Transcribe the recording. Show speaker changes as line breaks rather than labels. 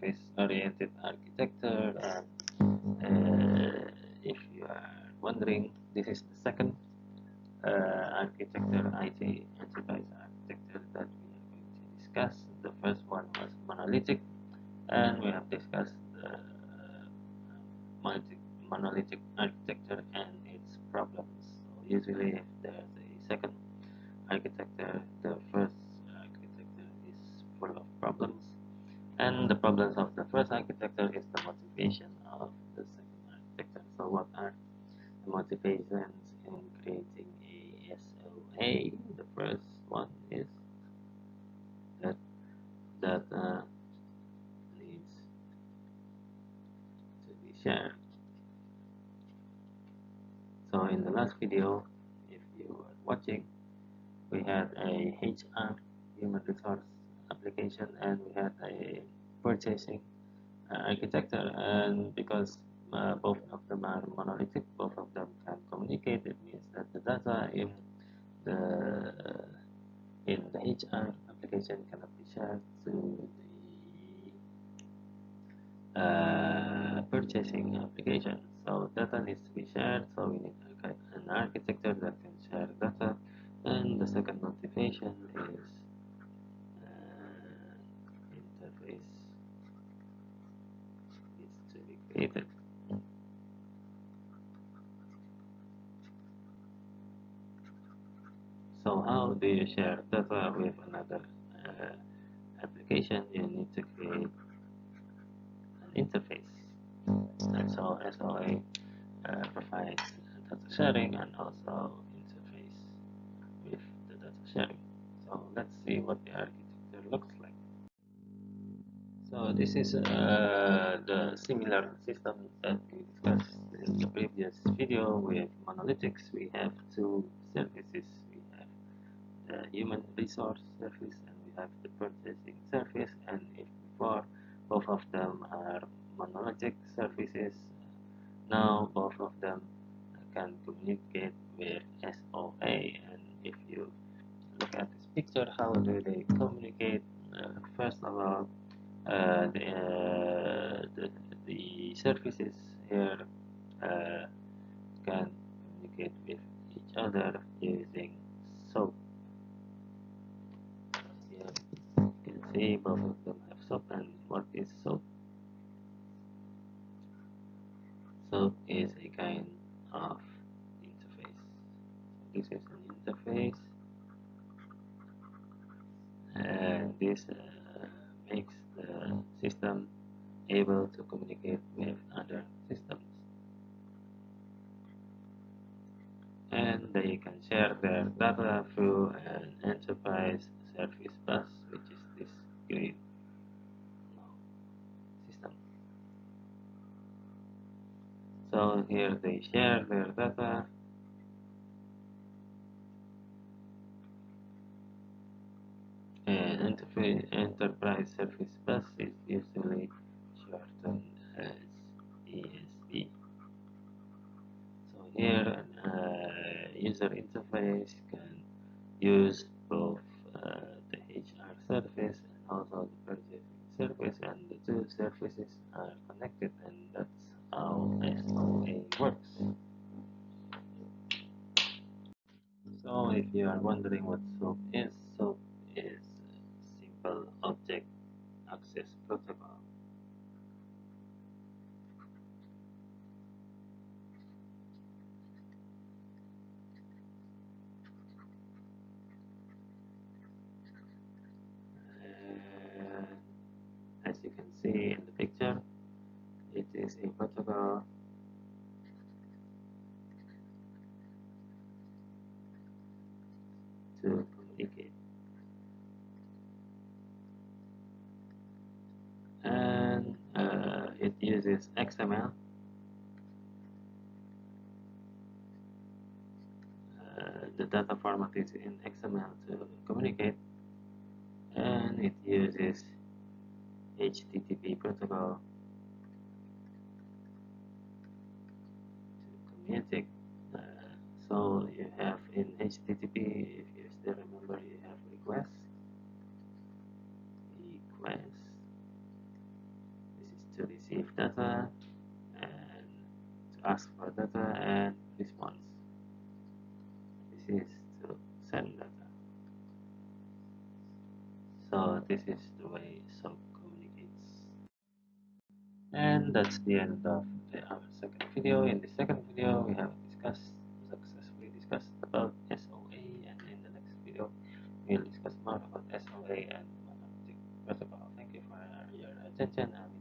service-oriented architecture, and if you are wondering, this is the second architecture, IT enterprise architecture, that we are going to discuss. The first one was monolithic, and we have discussed the monolithic architecture and its problems. So usually if there's a second architecture, the first architecture is full of problems, and the problems of the first architecture is the motivation of the second architecture. So what are the motivations in creating a SOA? The first one is that data needs to be shared. So in the last video, if you were watching, we had a HR, human resource application, and we had a purchasing architecture, and because both of them are monolithic, both of them can communicate. It means that the data in the HR application cannot be shared to the purchasing application. So data needs to be shared, so we need an architecture that can share data. And the second motivation is interface needs to be created. So how do you share data with another application? You need to create an interface. And so SOA provides data sharing and also interface with the data sharing. So let's see what the architecture looks like. So this is the similar system that we discussed in the previous video. With monolithics, we have two services. We have the human resource service and we have the purchasing service. And if before both of them are monolithic services, now both of them can communicate with SOA. And if you look at this picture, how do they communicate? First of all, the services here can communicate with each other using SOAP. Here you can see both of them have SOAP. And what is SOAP? SOAP is a kind of interface. This is an interface, and this makes the system able to communicate with other systems, and they can share their data through an enterprise service bus, which is this green system. So here they share their data, and enterprise service bus is usually shortened as ESB. So here user interface can use both the HR service and also the purchasing service, and the two services are connected, and that's how SOA works. So if you are wondering what SOAP is Simple Object Access Protocol. As you can see in the picture, it is a protocol to communicate, and it uses XML. The data format is in XML to communicate, and it uses HTTP protocol to communicate. So you have in HTTP, if you still remember, you have request, to receive data and to ask for data and response. This is to send data. So this is the way SOA communicates. And that's the end of our second video. In the second video, we have successfully discussed about SOA, and in the next video, we'll discuss more about SOA and monolithic protocol. Thank you for your attention. And